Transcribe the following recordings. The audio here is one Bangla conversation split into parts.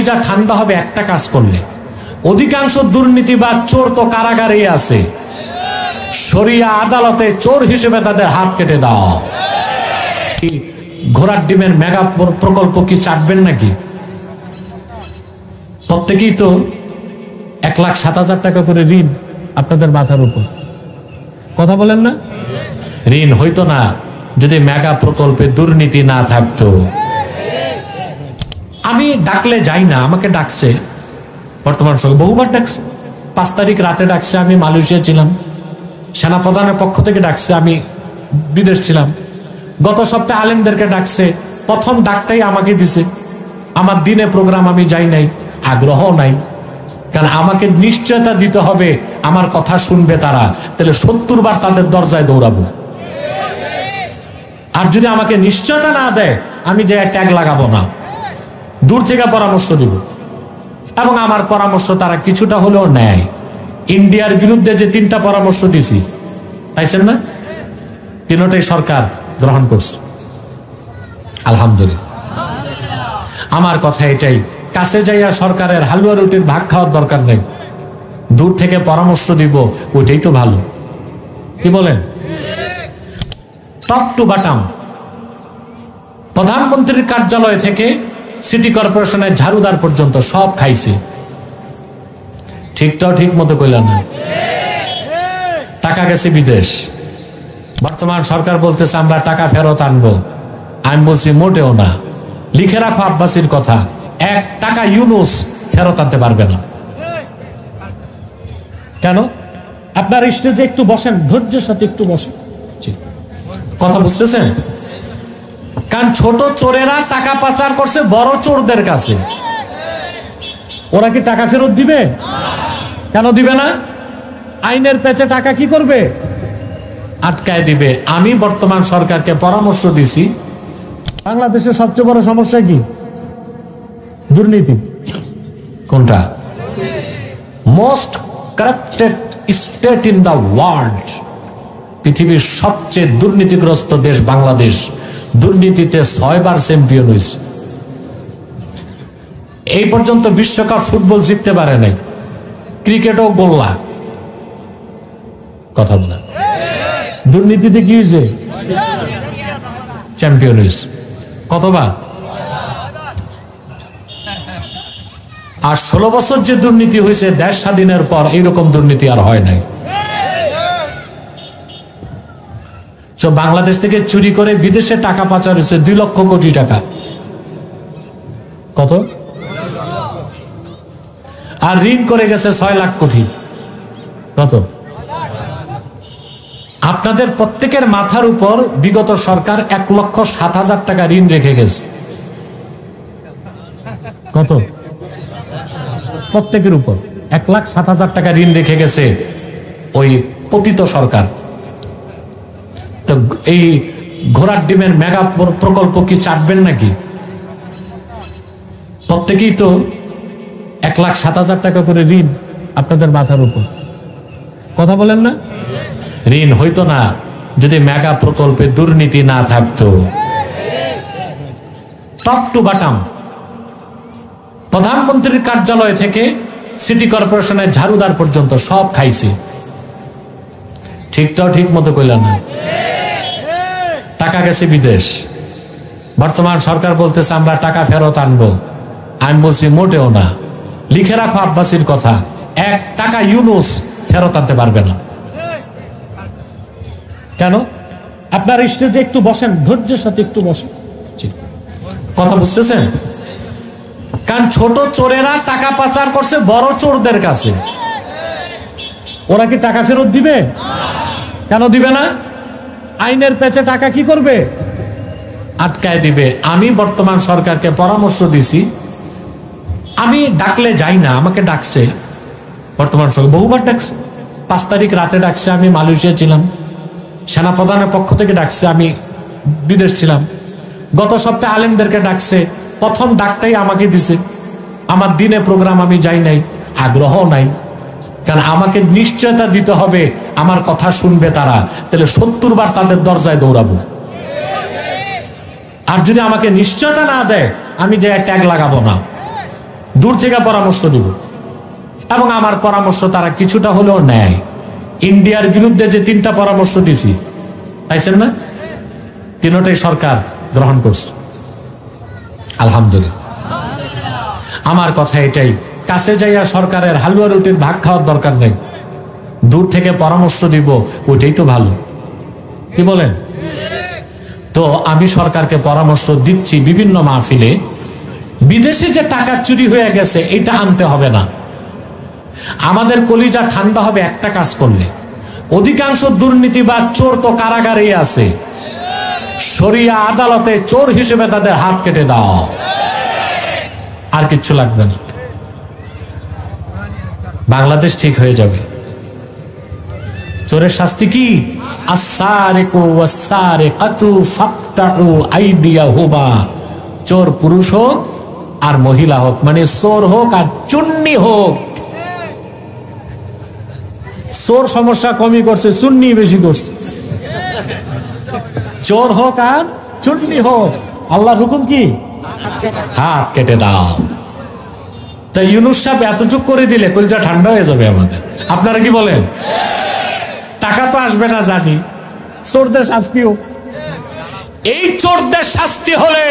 যা ঠান্ডা হবে একটা কাজ করলে। অধিকাংশ দুর্নীতিবাজ চোর তো কারাগারেই আছে, শরিয়া আদালতে চোর হিসেবে তাদের হাত কেটে দাও। ঘোড়ার ডিমের মেগা প্রকল্প কি চাটবেন নাকি? প্রত্যেকেই তো 1,07,000 টাকা করে ঋণ আপনাদের মাথার উপর, কথা বলেন না? ঋণ হইতো না যদি মেগা প্রকল্পে দুর্নীতি না থাকতো। আমি ডাকলে যাই না, আমাকে ডাকছে বর্তমান সরকার, বহুবার ডাকছে। 5 তারিখ রাতে ডাকছে, আমি মালয়েশিয়া ছিলাম। সেনাপ্রধানের পক্ষ থেকে ডাকছে, আমি বিদেশ ছিলাম। গত সপ্তাহে আলেমদেরকে ডাকছে, প্রথম ডাকটাই আমাকে দিছে। আমার দিনে প্রোগ্রাম আমি যাই নাই, আগ্রহ নাই, কারণ আমাকে নিশ্চয়তা দিতে হবে আমার কথা শুনবে তারা, তাহলে 70 বার তাদের দরজায় দৌড়াবো। আর যদি আমাকে নিশ্চয়তা না দেয়, আমি যে ট্যাগ লাগাবো না, দূর থেকে পরামর্শ দিব। এবং আমার পরামর্শ তারা কিছুটা হলেও নেয়। ইন্ডিয়ার বিরুদ্ধে যে 3টা পরামর্শ দিছি, পাইছেন না? 3টাই সরকার গ্রহণ করছে, আলহামদুলিল্লাহ। আমার কথা এটাই, কাছে যাইয়া সরকারের হালুয়া রুটির ভাগ খাওয়ার দরকার নেই, দূর থেকে পরামর্শ দিব, ওইটাই তো ভালো। কি বলেন? টপ টু বাটাম, প্রধানমন্ত্রীর কার্যালয় থেকে সিটি কর্পোরেশনের ঝাড়ুদার পর্যন্ত সব খাইছে। ঠিকটাও ঠিক মতো কইলাম না, টাকা গেছে বিদেশ। বর্তমান সরকার বলতেছে আমরা টাকা ফেরত আনবো, আমি বলছি মোটেও না। লিখে রাখো আব্বাসির কথা, 1 টাকা ইউনূস ফেরত আনতে পারবে না। কেন? আপনার স্টেজে একটু বসেন, ধৈর্যের সাথে একটু বসেন, কথা বুঝতেছেন? কারণ ছোট চোরেরা টাকা পাচার করছে বড় চোরদের কাছে, ওরা কি টাকা ফেরত দিবে? কেন দিবে না? আইনের পেছে টাকা কি করবে? আটকায় দিবে। আমি বর্তমান সরকারকে পরামর্শ দিছি, বাংলাদেশের সবচেয়ে বড় সমস্যা কি? দুর্নীতি। কোনটা? Most corrupted state in the world. পৃথিবীর সবচেয়ে দুর্নীতিগ্রস্ত দেশ বাংলাদেশ, দুর্নীতিতে 6 বার চ্যাম্পিয়ন হয়েছে। এই পর্যন্ত বিশ্বকাপ ফুটবল জিততে পারে নাই, ক্রিকেটও গোল্লা। কথা বলে দুর্নীতিতে কি হয়েছে? চ্যাম্পিয়ন হয়েছে। কতবার? আর 16 বছর যে দুর্নীতি হয়েছে দেশ স্বাধীনের পর, এইরকম দুর্নীতি আর হয় নাই। বাংলাদেশ থেকে চুরি করে বিদেশে টাকা পাচার হয়েছে 2 লক্ষ কোটি টাকা। কত? আর ঋণ করে গেছে 6 লাখ কোটি। কত? আপনাদের প্রত্যেকের মাথার উপর বিগত সরকার 1,07,000 টাকা ঋণ রেখে গেছে। কত? প্রত্যেকের উপর 1,07,000 টাকা ঋণ রেখে গেছে ওই পতিত সরকার। তো এই ঘোড়ার ডিমের মেগা প্রকল্প কি চাটবেন নাকি? প্রত্যেকেই তো 1,07,000 টাকা করে ঋণ আপনাদের মাথার উপর, কথা বলেন না? ঋণ হইতো না যদি মেগা প্রকল্পে দুর্নীতি না থাকতো। টপ টু বাটাম, প্রধানমন্ত্রীর কার্যালয় থেকে সিটি কর্পোরেশনের ঝাড়ুদার পর্যন্ত সব খাইছে। ঠিকটাও ঠিক মতো কইলাম না, টাকা গেছে বিদেশ। বর্তমান সরকার বলতেছে আমরা টাকা ফেরত আনবো, আমি বলছি মোটেও না। লিখে রাখো আব্বাসির কথা, 1 টাকা ইউনূস ফেরত আনতে পারবে না। কেন? আপনার স্টেজে একটু বসেন, ধৈর্যের সাথে একটু বসেন, কথা বুঝতেছেন? কারণ ছোট চোরেরা টাকা পাচার করছে বড় চোরদের কাছে, ওরা কি টাকা ফেরত দিবে? কেন দিবে না? আইনের পেছে টাকা কি করবে? আটকায় দিবে। আমি বর্তমান সরকারকে পরামর্শ দিছি, আমি ডাকলে যাই না, আমাকে ডাকছে বর্তমান সরকার, বহুবার ডাকছে। 5 তারিখ রাতে ডাকছে, আমি মালয়েশিয়া ছিলাম। সেনাপ্রধানের পক্ষ থেকে ডাকছে, আমি বিদেশ ছিলাম। গত সপ্তাহে আলেমদেরকে ডাকছে, প্রথম ডাকটাই আমাকে দিছে। আমার দিনে প্রোগ্রাম আমি যাই নাই, আগ্রহ নাই, কারণ আমাকে নিশ্চয়তা দিতে হবে আমার কথা শুনবে তারা, তাহলে 70 বার তাদের দরজায় দৌড়াবো। আর যদি আমাকে নিশ্চয়তা না দেয়, আমি যে ট্যাগ লাগাবো না, দূর থেকে পরামর্শ দিব, এবং আমার পরামর্শ তারা কিছুটা হলেও নেয়। ইন্ডিয়ার বিরুদ্ধে যে 3টা পরামর্শ দিছি, পাইছেন না? 3টাই সরকার গ্রহণ করছে, আলহামদুলিল্লাহ। আমার কথা এটাই, কাছে যাইয়া সরকারের হালুয়া রুটির ভাগ খাওয়ার দরকার নেই, দূর থেকে পরামর্শ দিব, ওইটাই তো ভালো। কি বলেন? তো আমি সরকারকে পরামর্শ দিচ্ছি বিভিন্ন মাহফিলে, বিদেশে যে টাকা চুরি হয়ে গেছে এটা আনতে হবে না। আমাদের কলিজা ঠান্ডা হবে একটা কাজ করলে। অধিকাংশ দুর্নীতিবাজ চোর তো কারাগারেই আছে, শরিয়া আদালতে চোর হিসেবে তাদের হাত কেটে দাও, আর কিচ্ছু লাগবে না, বাংলাদেশ ঠিক হয়ে যাবে। চোরের শাস্তি কি? আস-সারিকু ওয়াস-সারিকাতু ফাকতাউ আইদিয়াহুমা। চোর পুরুষ হোক আর মহিলা হোক, মানে চোর হোক আর চুন্নি হোক। চোর সমস্যা কমই করছে, চুন্নি বেশি করছে। চোর হোক আর চুন্নি হোক, আল্লাহর হুকুম কি? হাত কেটে দাও। তা ইউনূস সাহেব এতটুক করে দিলে কলিজা ঠান্ডা হয়ে যাবে আমাদের। আপনারা কি বলেন? টাকা তো আসবে না জানি, চোরদের শাস্তিও। এই চোরদের শাস্তি হলে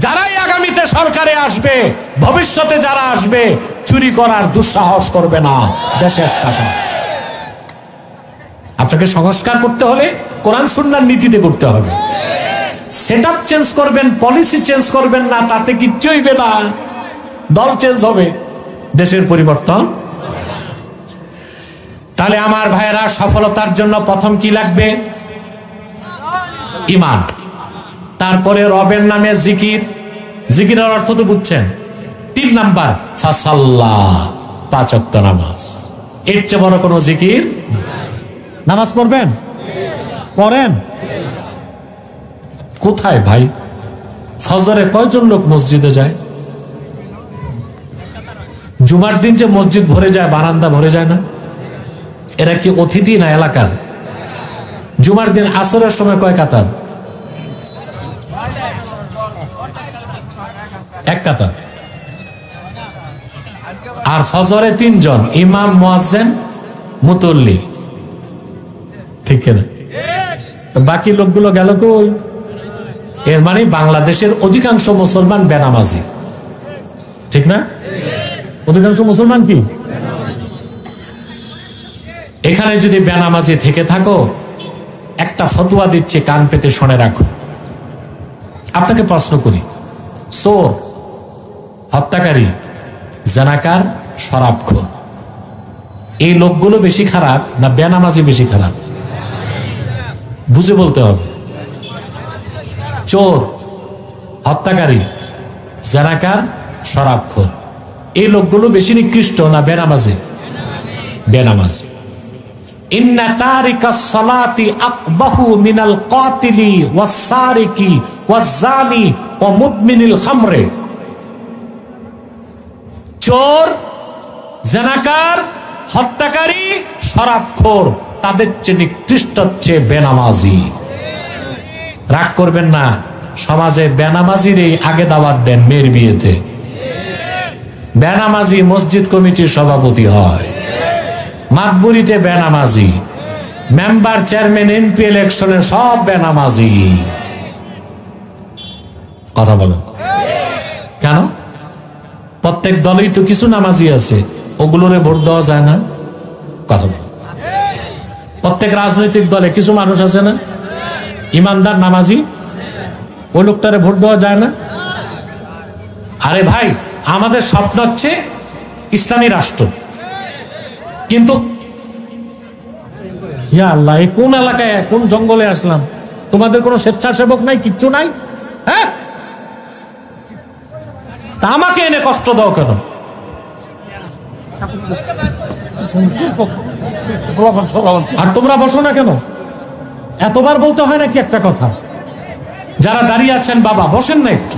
যারাই আগামীতে সরকারে আসবে, ভবিষ্যতে যারা আসবে, চুরি করার দুঃসাহস করবে না দেশের টাকা। আপনাকে সংস্কার করতে হলে কোরআন সুন্নাহর নীতিতে করতে হবে। সেটআপ চেঞ্জ করবেন, পলিসি চেঞ্জ করবেন না, তাতে কিচ্ছু হইবে না। দল চেঞ্জ হবে, দেশের পরিবর্তন। তাহলে আমার ভাইয়েরা, সফলতার জন্য প্রথম কি লাগবে? ঈমান। তারপরে রবের নামে জিকির, জিকিরের অর্থ তো বুঝছেন। 3 নাম্বার ফাসাল্লাহ, 5 ওয়াক্ত নামাজ। এর চেয়ে বড় কোনো জিকির? নামাজ পড়বেন? পড়েন কোথায় ভাই? ফজরে কয়জন লোক মসজিদে যায়? জুমার দিন যে মসজিদ ভরে যায়, বারান্দা ভরে যায় না? এরা কি অতিথি না এলাকার? জুমার দিন আসরের সময় কয় কাতার? 1 কাতার। আর ফজরে 3 জন, ইমাম, মুয়াজ্জিন, মুতল্লি, ঠিক না? বাকি লোকগুলো গেল কই? এর মানে বাংলাদেশের অধিকাংশ মুসলমান বেনামাজি, ঠিক না? অধিকাংশ মুসলমান কি? এখানে যদি বেনামাজি থেকে থাকো, একটা ফতোয়া দিচ্ছে, কান পেতে শুনে রাখো। আপনাকে প্রশ্ন করি, চোর, হত্যাকারী, জানাকার, শরাবখোর, এই লোকগুলো বেশি খারাপ না বেনামাজি বেশি খারাপ? বুঝে বলতে হবে। চোর, হত্যাকারী, জানাকার, শরাবখোর, এই লোকগুলো বেশি নিকৃষ্ট না বেনামাজি? বেনামাজি। ইন্না তারিকাস সালাতি আকবাহু মিনাল কাতিলি ওয়াস সারিকি ওয়াজ জানি ওয়া মুদমিনিল খামরে। চোর, জানাকার, হত্যাকারী, শরাবখোর, তাদের চেয়ে নিকৃষ্ট হচ্ছে বেনামাজি। রাগ করবেন না, সমাজে বেনামাজিরই আগে দাওয়াত দেন মেয়ের বিয়েতে। বেনামাজি মসজিদ কমিটির সভাপতি হয়, মাতবুরিতে বেনামাজি, মেম্বার, চেয়ারম্যান, এমপি ইলেকশনে সব বেনামাজি। কথা বলেন কেন? প্রত্যেক দলেই তো কিছু নামাজি আছে, ওগুলোরে ভোট দেওয়া যায় না? কথা বলেন। প্রত্যেক রাজনৈতিক দলে কিছু মানুষ আছে না ইমানদার, নামাজি, ওই লোকটারে ভোট দেওয়া যায় না? আরে ভাই, আমাদের স্বপ্ন হচ্ছে ইসলামী রাষ্ট্র, কিন্তু ইয়া আল্লাহ, কোন এলাকায়, কোন জঙ্গলে আসলাম? তোমাদের কোনো স্বেচ্ছাসেবক নাই, কিচ্ছু নাই? হ্যাঁ, তা আমাকে এনে কষ্ট দাও কেন? আর তোমরা বসো না কেন? এতবার বলতে হয় নাকি একটা কথা? যারা দাঁড়িয়ে আছেন বাবা, বসেন না একটু।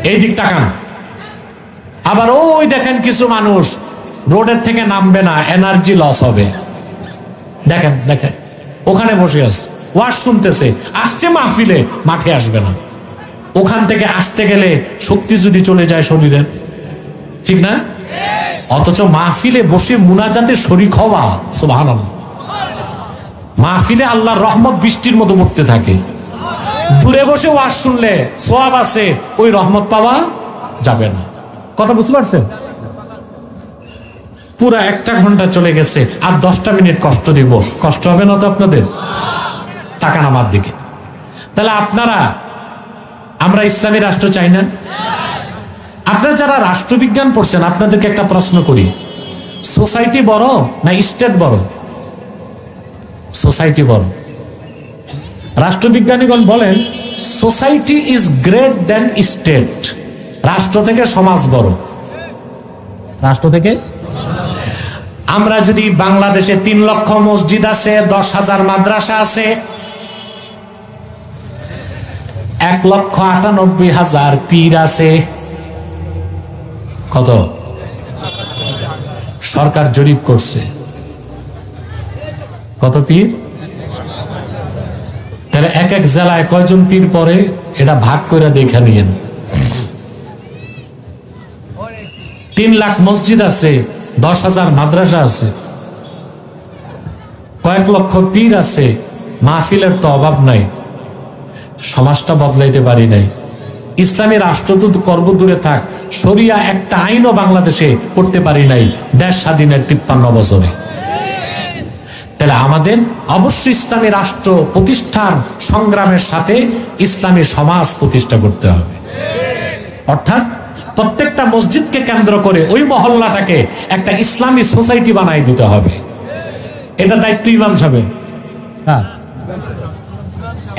এই দিক তাকান। আবার ওই দেখেন কিছু মানুষ রোডের থেকে নামবে না, এনার্জি লস হবে। দেখেন দেখেন, ওখানে বসে আছে, ওয়াজ শুনতেছে, আসছে মাহফিলে, মাঠে আসবে না। ওখান থেকে আসতে গেলে শক্তি যদি চলে যায় শরীরের, ঠিক না? অথচ মাহফিলে বসে মুনাজাতে শরীক হওয়া, সুবহানাল্লাহ, মাহফিলে আল্লাহর রহমত বৃষ্টির মতো পড়তে থাকে। দূরে বসে ওয়াজ শুনলে সওয়াব আছে, ওই রহমত পাওয়া যাবে না। কথা বুঝতে পারছেন? পুরা 1 ঘন্টা চলে গেছে, আর 10টা মিনিট কষ্ট দিব, কষ্ট হবে না তো আপনাদের? তাকান আমার দিকে। তাহলে আমরা ইসলামী রাষ্ট্র চাই না? আপনারা যারা রাষ্ট্রবিজ্ঞান পড়ছেন, আপনাদেরকে একটা প্রশ্ন করি, সোসাইটি বড় না স্টেট বড়? সোসাইটি বড়। রাষ্ট্রবিজ্ঞানীগণ বলেন society is great than state. রাষ্ট্র থেকে সমাজ বড়। রাষ্ট্র থেকে? আমরা যদি বাংলাদেশে 3 লক্ষ মসজিদ আছে, 10,000 মাদ্রাসা আছে, 1,98,000 পীর আছে, কত? সরকার জরিপ করছে, কত পীর? তাহলে এক এক জেলায় কয়জন পীর পড়ে, এটা ভাগ করে দেখে নিয়েন। 3 লাখ মসজিদ আছে, 10,000 মাদ্রাসা আছে, কয়েক লক্ষ পীর আছে, মাহফিলের তো অভাব নাই, সমাজটা বদলাইতে পারি নাই। ইসলামী রাষ্ট্র তো করব দূরে থাক, শরিয়া একটা আইনও বাংলাদেশে করতে পারি নাই দেশ স্বাধীনের 53 বছরে। তাহলে আমাদের অবশ্যই ইসলামী রাষ্ট্র প্রতিষ্ঠার সংগ্রামের সাথে ইসলামী সমাজ প্রতিষ্ঠা করতে হবে। অর্থাৎ প্রত্যেকটা মসজিদকে কেন্দ্র করে ওই মহল্লাটাকে একটা ইসলামী সোসাইটি বানাই দিতে হবে। এটা দায়িত্ব ইমাম সাহেবের।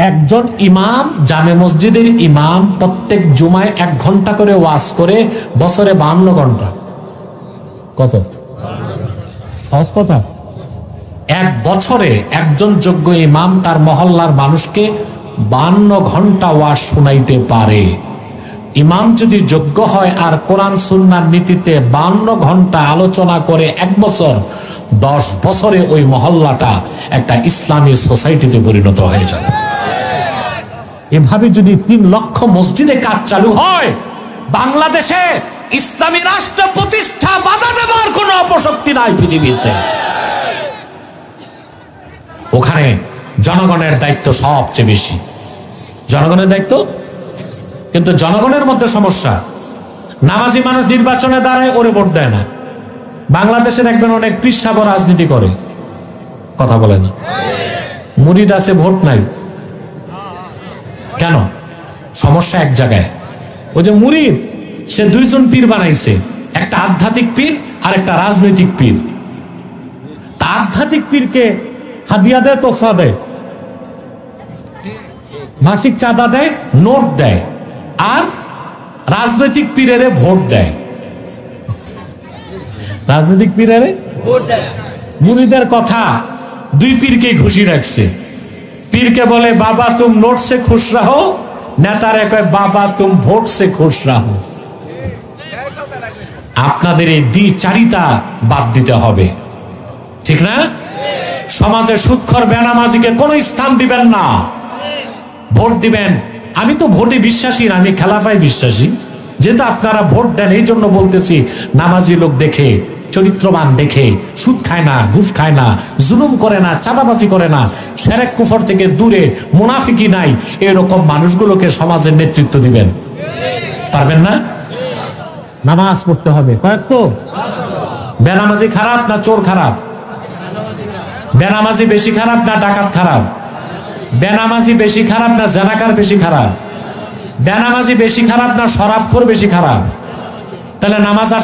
একজন ইমাম, জামে মসজিদের ইমাম, প্রত্যেক জুমায় 1 ঘন্টা করে ওয়াজ করে, বছরে 52 ঘন্টা। কত? সহজ কথা। 1 বছরে একজন যোগ্য ইমাম তার মহল্লার মানুষকে 52 ঘন্টা ওয়াজ শোনাইতে পারে। ইমাম যদি যোগ্য হয় আর কোরআন সুন্নাহর নীতিতে 52 ঘন্টা আলোচনা করে 1 বছর, 10 বছরে ওই মহল্লাটা একটা ইসলামী সোসাইটিতে পরিণত হয়ে যাবে। এভাবে যদি 3 লক্ষ মসজিদে কাজ চালু হয়, বাংলাদেশে ইসলামী রাষ্ট্র প্রতিষ্ঠা বাধা দেওয়ার কোন অপশক্তি নাই পৃথিবীতে। ওখানে জনগণের দায়িত্ব সবচেয়ে বেশি, জনগণের দায়িত্ব। কিন্তু জনগণের মধ্যে সমস্যা, নামাজি মানুষ নির্বাচনে দাঁড়ায়, ওরে ভোট দেয় না। বাংলাদেশে দেখবেন অনেক পীর সাহেব রাজনীতি করে, কথা বলে না। মুরিদ আছে, ভোট নাই। কেন? সমস্যা এক জায়গায়। ওই যে মুরিদ, সে 2 জন পীর বানাইছে, একটা আধ্যাত্মিক পীর আর একটা রাজনৈতিক পীর। তা আধ্যাত্মিক পীরকে হাদিয়া দেয়, তোফা দেয়, মাসিক চাঁদা দেয়, নোট দেয়, আর রাজনৈতিক পীরের ভোট দেয়। রাজনৈতিক পীরের ভোট দেয়। মুরিদের কথা 2 পীরকে খুশি রাখছে। পীরকে বলে বাবা তুম নোট সে খুশ রাহো, নেতারে কয় বাবা তুম ভোট সে খুশ রাহো। আপনাদের এই দ্বিচারিতা বাদ দিতে হবে, ঠিক না? সমাজে সুদখোর বেনামাজিকে কোনো স্থান দিবেন না, ভোট দিবেন। আমি তো ভোটে বিশ্বাসী না, আমি খেলাফায় বিশ্বাসী। যেহেতু আপনারা ভোট দেন, এই জন্য বলতেছি, নামাজি লোক দেখে, চরিত্রবান দেখে, সুদ খায় না, ঘুষ খায় না, জুলুম করে না, চাঁদাবাজি করে না, শিরক কুফর থেকে দূরে, মুনাফিকি নাই, এরকম মানুষগুলোকে সমাজের নেতৃত্ব দিবেন। পারবেন না? নামাজ পড়তে হবে কয়েক। বেনামাজি খারাপ না চোর খারাপ? বেনামাজি বেশি খারাপ না ডাকাত খারাপ? বেনামাজি বেশি খারাপ না জানাকার বেশি খারাপ? বেনামাজি বেশি খারাপ না শরাবখোর বেশি খারাপ? তাহলে নামাজ আর